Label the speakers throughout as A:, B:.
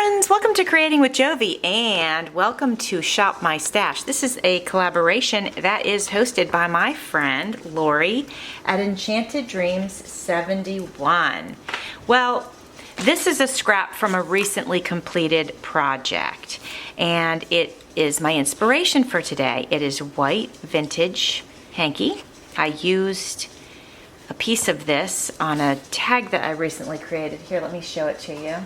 A: friends, welcome to Creating with Jovi and welcome to Shop My Stash. This is a collaboration that is hosted by my friend Lorie at Enchanted Dreams 71. Well, this is a scrap from a recently completed project and it is my inspiration for today. It is white vintage hanky. I used a piece of this on a tag that I recently created. Here, let me show it to you.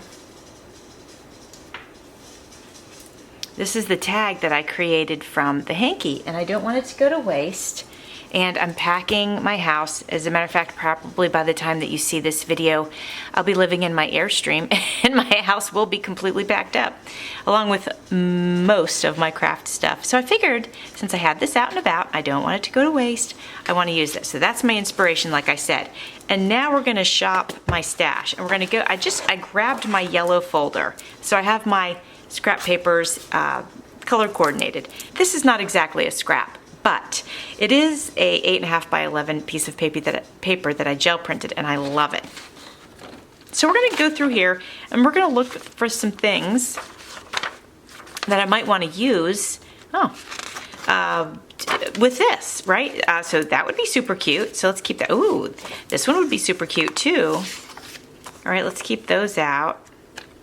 A: This is the tag that I created from the hanky, and I don't want it to go to waste. And I'm packing my house. As a matter of fact, probably by the time that you see this video, I'll be living in my Airstream, and my house will be completely packed up, along with most of my craft stuff. So I figured, since I had this out and about, I don't want it to go to waste, I want to use this. So that's my inspiration, like I said. And now we're going to shop my stash. And we're going to go, I grabbed my yellow folder. So I have my scrap papers color coordinated. This is not exactly a scrap, but it is a 8.5 by 11 piece of paper that I gel printed, and I love it. So we're going to go through here and we're going to look for some things that I might want to use with this, right? So that would be super cute. So let's keep that. Ooh, this one would be super cute too. All right, let's keep those out.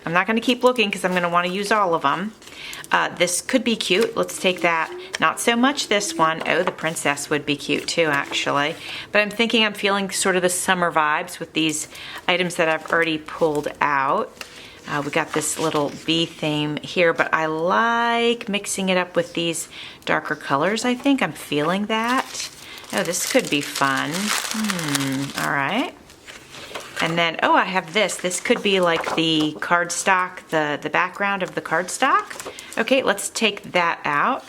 A: I'm not going to keep looking because I'm going to want to use all of them. This could be cute. Let's take that. Not so much this one. Oh, the princess would be cute too, actually. But I'm thinking I'm feeling sort of the summer vibes with these items that I've already pulled out. We got this little bee theme here, but I like mixing it up with these darker colors, I think. I'm feeling that. Oh, this could be fun. All right. And then, oh, I have this. This could be like the cardstock, the background of the cardstock. Okay, let's take that out.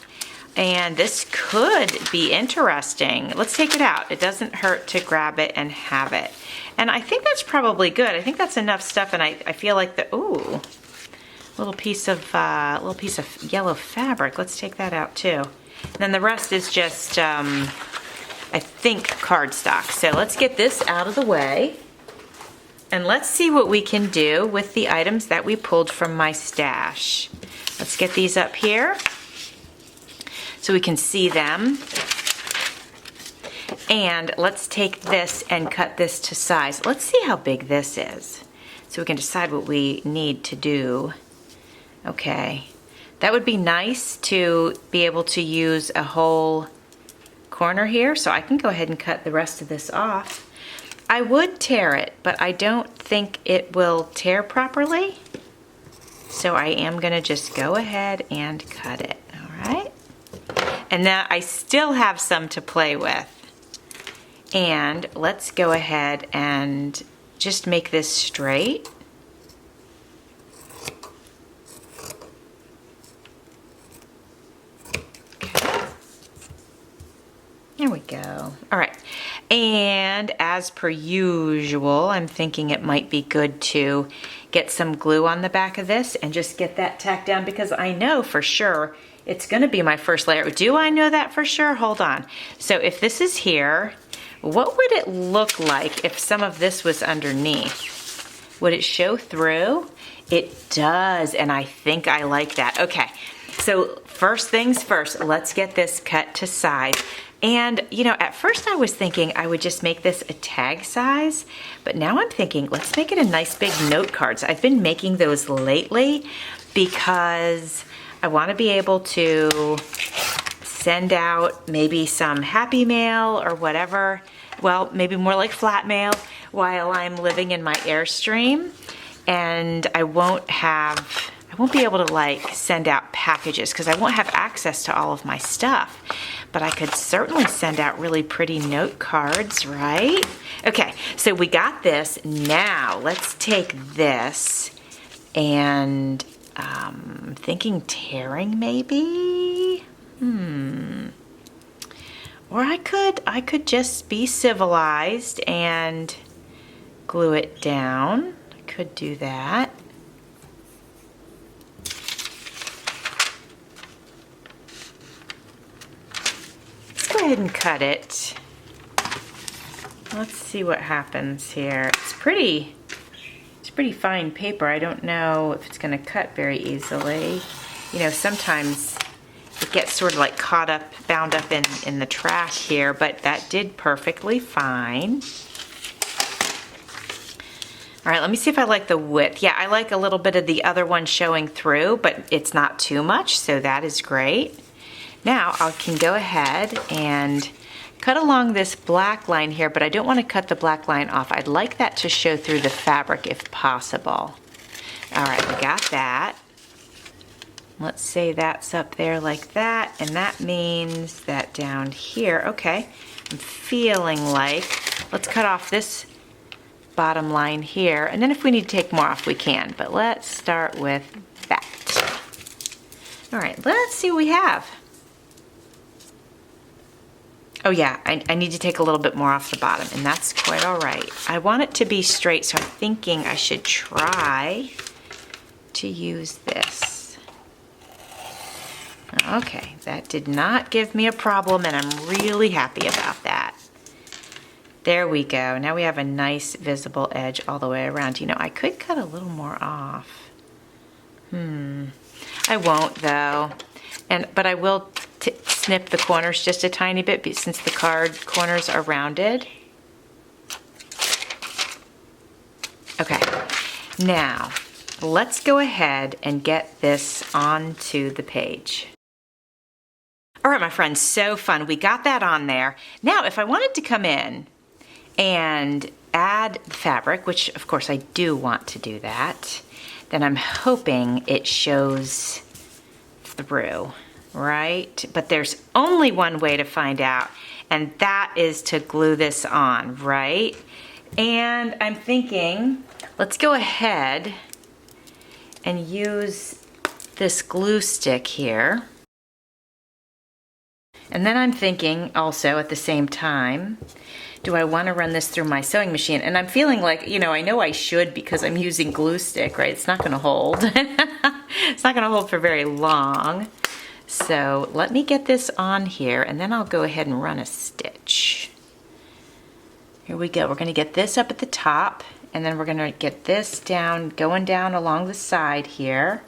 A: And this could be interesting. Let's take it out. It doesn't hurt to grab it and have it. And I think that's probably good. I think that's enough stuff. And I feel like the, ooh, little piece of yellow fabric. Let's take that out too. And then the rest is just, I think, cardstock. So let's get this out of the way. And let's see what we can do with the items that we pulled from my stash. Let's get these up here so we can see them. And let's take this and cut this to size. Let's see how big this is so we can decide what we need to do. Okay, that would be nice to be able to use a whole corner here, so I can go ahead and cut the rest of this off. I would tear it, but I don't think it will tear properly. So I am gonna just go ahead and cut it, all right? And now I still have some to play with. And let's go ahead and just make this straight. Okay. There we go. All right. And as per usual, I'm thinking it might be good to get some glue on the back of this and just get that tacked down because I know for sure it's going to be my first layer. Do I know that for sure? Hold on. So if this is here, what would it look like if some of this was underneath? Would it show through? It does, and I think I like that. Okay, so first things first, let's get this cut to size. And, you know, at first I was thinking I would just make this a tag size, but now I'm thinking, let's make it a nice big note cards. I've been making those lately because I want to be able to send out maybe some happy mail or whatever. Well, maybe more like flat mail while I'm living in my Airstream. And I won't be able to like send out packages because I won't have access to all of my stuff. But I could certainly send out really pretty note cards, right? Okay, so we got this. Now let's take this and I'm thinking tearing maybe. Or I could just be civilized and glue it down. I could do that. Go ahead and cut it. Let's see what happens here. It's pretty pretty fine paper. I don't know if it's going to cut very easily. You know, sometimes it gets sort of like caught up, bound up in the trash here, but that did perfectly fine. All right, let me see if I like the width. Yeah, I like a little bit of the other one showing through, but it's not too much, so that is great. Now I can go ahead and cut along this black line here, but I don't want to cut the black line off. I'd like that to show through the fabric if possible. All right, we got that. Let's say that's up there like that, and that means that down here, okay, I'm feeling like, let's cut off this bottom line here, and then if we need to take more off, we can, but let's start with that. All right, let's see what we have. Oh yeah, I need to take a little bit more off the bottom, and that's quite all right. I want it to be straight, so I'm thinking I should try to use this. Okay, that did not give me a problem, and I'm really happy about that. There we go. Now we have a nice visible edge all the way around. You know, I could cut a little more off. I won't though, but I will snip the corners just a tiny bit since the card corners are rounded. Okay, now let's go ahead and get this onto the page. All right, my friends, so fun. We got that on there. Now, if I wanted to come in and add the fabric, which of course I do want to do that, then I'm hoping it shows through. Right? But there's only one way to find out, and that is to glue this on, right? And I'm thinking, let's go ahead and use this glue stick here. And then I'm thinking also at the same time, do I want to run this through my sewing machine? And I'm feeling like, you know I should because I'm using glue stick, right? It's not going to hold. It's not going to hold for very long. So let me get this on here, and then I'll go ahead and run a stitch. Here we go. We're going to get this up at the top, and then we're going to get this down, going down along the side here.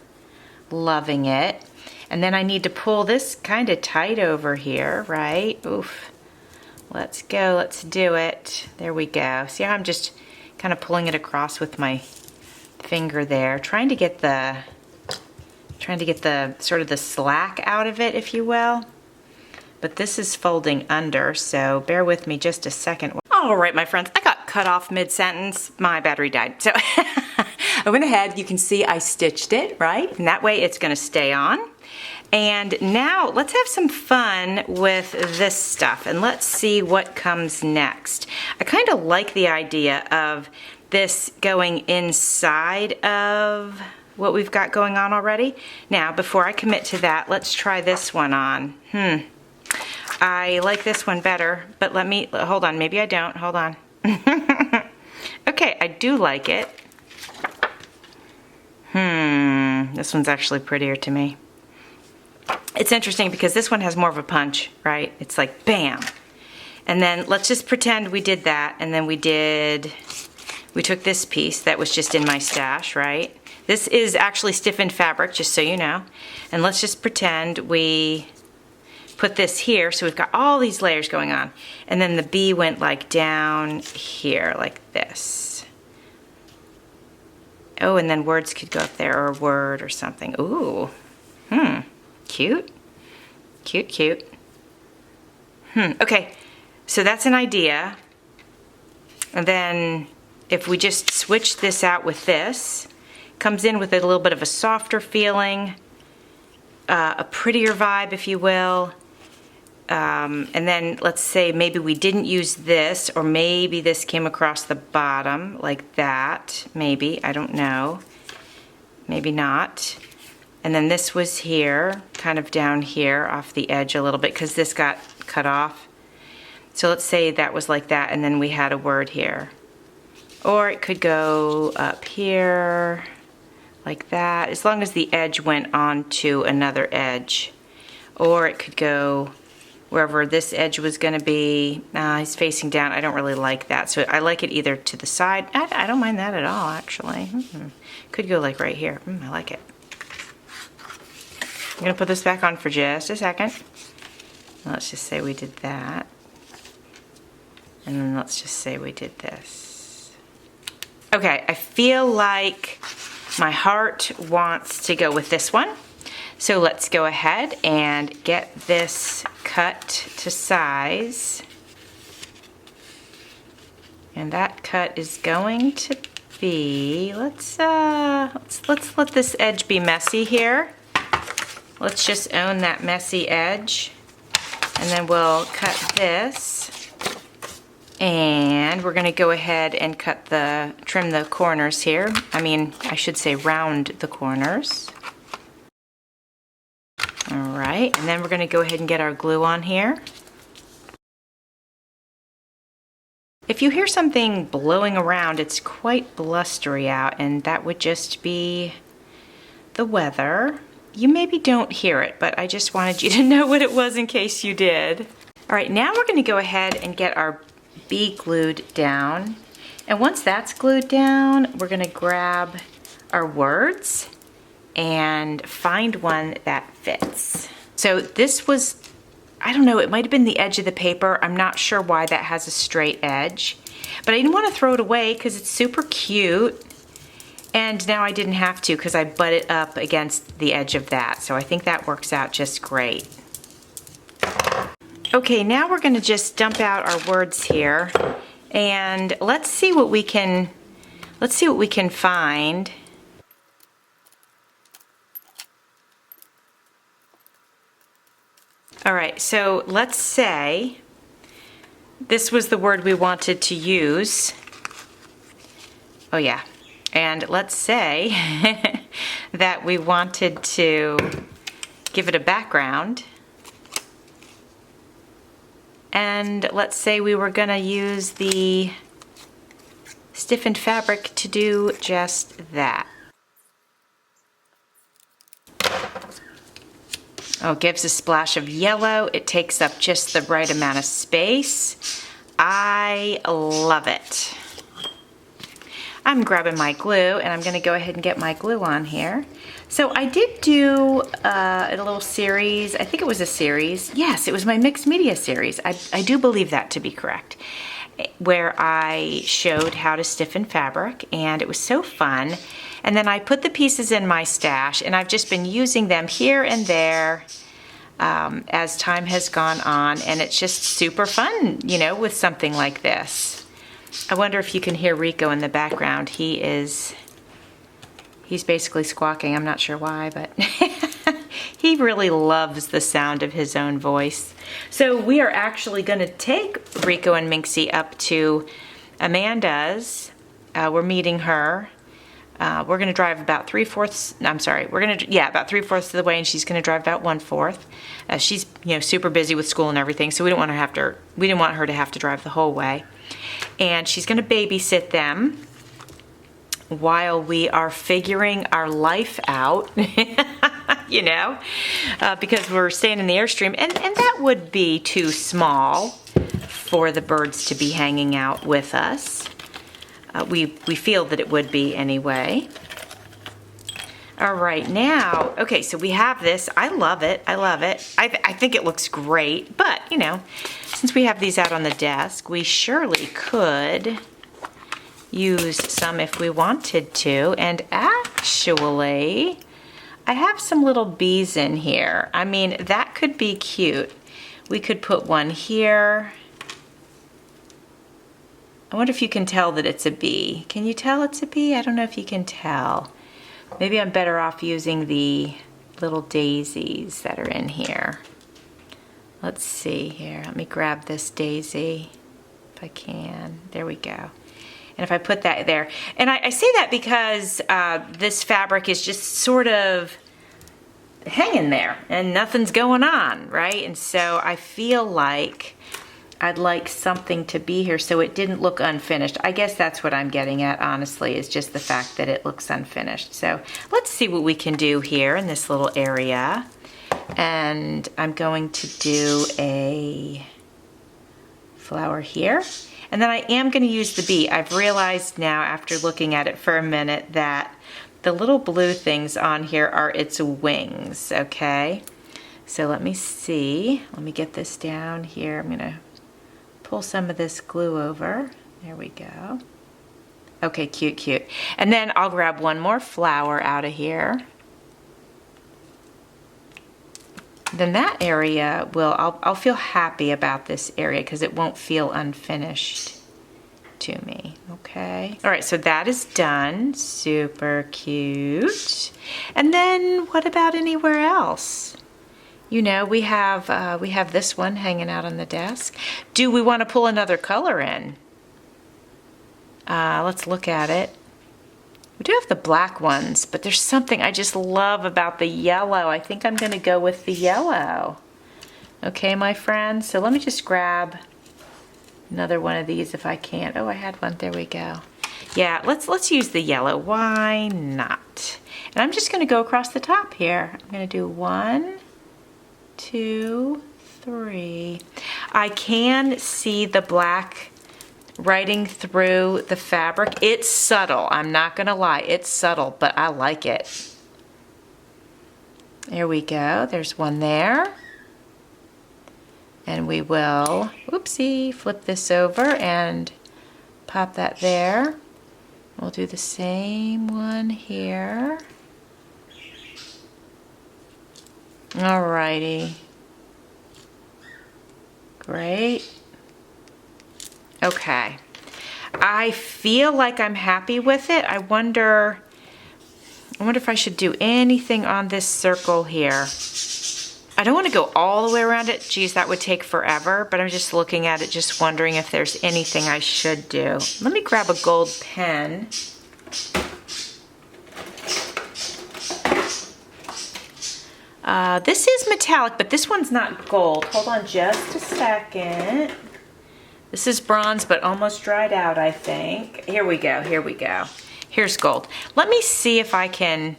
A: Loving it. And then I need to pull this kind of tight over here, right? Oof. Let's go. Let's do it. There we go. See how I'm just kind of pulling it across with my finger there, trying to get the sort of the slack out of it, if you will. But this is folding under, so bear with me just a second. All right, my friends, I got cut off mid-sentence. My battery died. So I went ahead, you can see I stitched it, right? And that way it's gonna stay on. And now let's have some fun with this stuff, and let's see what comes next. I kind of like the idea of this going inside of what we've got going on already. Now, before I commit to that, let's try this one on. I like this one better, but hold on, maybe I don't, hold on. Okay, I do like it. This one's actually prettier to me. It's interesting because this one has more of a punch, right? It's like bam. And then let's just pretend we did that, and then we took this piece that was just in my stash, right? This is actually stiffened fabric, just so you know. And let's just pretend we put this here, so we've got all these layers going on. And then the bee went like down here, like this. Oh, and then words could go up there, or a word or something. Ooh, cute, cute, cute. Okay, so that's an idea. And then if we just switch this out with this, comes in with a little bit of a softer feeling, a prettier vibe, if you will. And then let's say maybe we didn't use this, or maybe this came across the bottom like that. Maybe, I don't know. Maybe not. And then this was here, kind of down here off the edge a little bit, because this got cut off. So let's say that was like that, and then we had a word here. Or it could go up here, like that, as long as the edge went on to another edge. Or it could go wherever this edge was going to be. He's facing down. I don't really like that. So I like it either to the side. I don't mind that at all, actually. Could go like right here. I like it. I'm going to put this back on for just a second. Let's just say we did that. And then let's just say we did this. Okay, I feel like my heart wants to go with this one. So let's go ahead and get this cut to size. And that cut is going to be, let's let this edge be messy here. Let's just own that messy edge. And then we'll cut this. And we're going to go ahead and trim the corners here. I should say round the corners. All right, and then we're going to go ahead and get our glue on here. If you hear something blowing around, it's quite blustery out, and that would just be the weather. You maybe don't hear it, but I just wanted you to know what it was in case you did. All right, now we're going to go ahead and get our bee glued down. And once that's glued down, we're going to grab our words and find one that fits. So this was, I don't know, it might have been the edge of the paper. I'm not sure why that has a straight edge, but I didn't want to throw it away because it's super cute. And now I didn't have to because I butt it up against the edge of that. So I think that works out just great. Okay, now we're going to just dump out our words here, and let's see what we can find. All right, so let's say this was the word we wanted to use. Oh yeah, and let's say that we wanted to give it a background. And let's say we were going to use the stiffened fabric to do just that. Oh, it gives a splash of yellow. It takes up just the right amount of space. I love it. I'm grabbing my glue, and I'm going to go ahead and get my glue on here. So I did do a little series. I think it was a series. Yes, it was my mixed media series. I do believe that to be correct, where I showed how to stiffen fabric, and it was so fun. And then I put the pieces in my stash, and I've just been using them here and there as time has gone on, and it's just super fun, you know, with something like this. I wonder if you can hear Rico in the background. He's basically squawking. I'm not sure why, but he really loves the sound of his own voice. So we are actually going to take Rico and Minxie up to Amanda's. We're meeting her. We're going to drive about 3/4. I'm sorry. About 3/4 of the way, and she's going to drive about 1/4. She's, super busy with school and everything, so we didn't want her to have to drive the whole way. And she's going to babysit them while we are figuring our life out, because we're staying in the Airstream, and that would be too small for the birds to be hanging out with us. We feel that it would be anyway. All right, now, okay, so we have this. I love it. I think it looks great, but, since we have these out on the desk, we surely could use some if we wanted to. And actually, I have some little bees in here. I mean, that could be cute. We could put one here. I wonder if you can tell that it's a bee. Can you tell it's a bee? I don't know if you can tell. Maybe I'm better off using the little daisies that are in here. Let's see here. Let me grab this daisy if I can. There we go. And if I put that there. And I say that because this fabric is just sort of hanging there and nothing's going on, right? And so I feel like I'd like something to be here so it didn't look unfinished. I guess that's what I'm getting at, honestly, is just the fact that it looks unfinished. So let's see what we can do here in this little area. And I'm going to do a flower here. And then I am going to use the bee. I've realized now after looking at it for a minute that the little blue things on here are its wings, okay? So let me see. Let me get this down here. I'm going to pull some of this glue over. There we go. Okay, cute, cute. And then I'll grab one more flower out of here. Then that area I'll feel happy about this area because it won't feel unfinished to me, okay? All right, so that is done. Super cute. And then what about anywhere else? You know, we have this one hanging out on the desk. Do we want to pull another color in? Let's look at it. We do have the black ones, but there's something I just love about the yellow. I think I'm gonna go with the yellow. Okay, my friends, so let me just grab another one of these if I can. Oh, I had one, there we go. Yeah, let's use the yellow, why not? And I'm just gonna go across the top here. I'm gonna do 1, 2, 3. I can see the black riding through the fabric. It's subtle, I'm not gonna lie, it's subtle, but I like it. There we go, there's one there. And we will, whoopsie, flip this over and pop that there. We'll do the same one here. Alrighty. Great. Okay, I feel like I'm happy with it. I wonder if I should do anything on this circle here. I don't want to go all the way around it. Geez, that would take forever, but I'm just looking at it, just wondering if there's anything I should do. Let me grab a gold pen. This is metallic, but this one's not gold. Hold on just a second. This is bronze, but almost dried out, I think. Here we go, here we go. Here's gold. Let me see if I can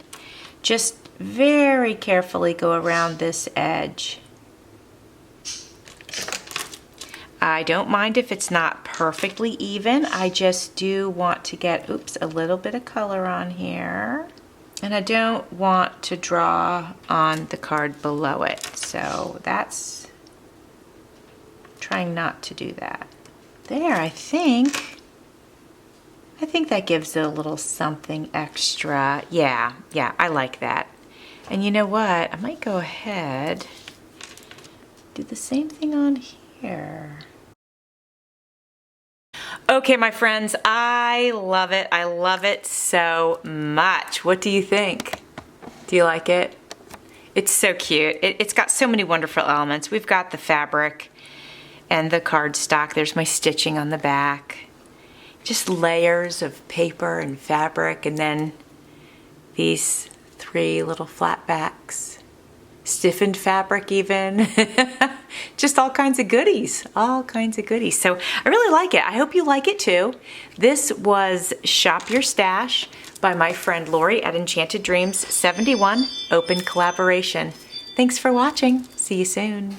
A: just very carefully go around this edge. I don't mind if it's not perfectly even. I just do want to get, oops, a little bit of color on here. And I don't want to draw on the card below it. So that's trying not to do that. There, I think that gives it a little something extra. Yeah, I like that. And you know what? I might go ahead, do the same thing on here. Okay, my friends, I love it. I love it so much. What do you think? Do you like it? It's so cute. It's got so many wonderful elements. We've got the fabric and the cardstock. There's my stitching on the back. Just layers of paper and fabric, and then these 3 little flat backs. Stiffened fabric even. Just all kinds of goodies. All kinds of goodies. So I really like it. I hope you like it too. This was Shop Your Stash by my friend Lorie at Enchanted Dreams 71 Open Collaboration. Thanks for watching. See you soon.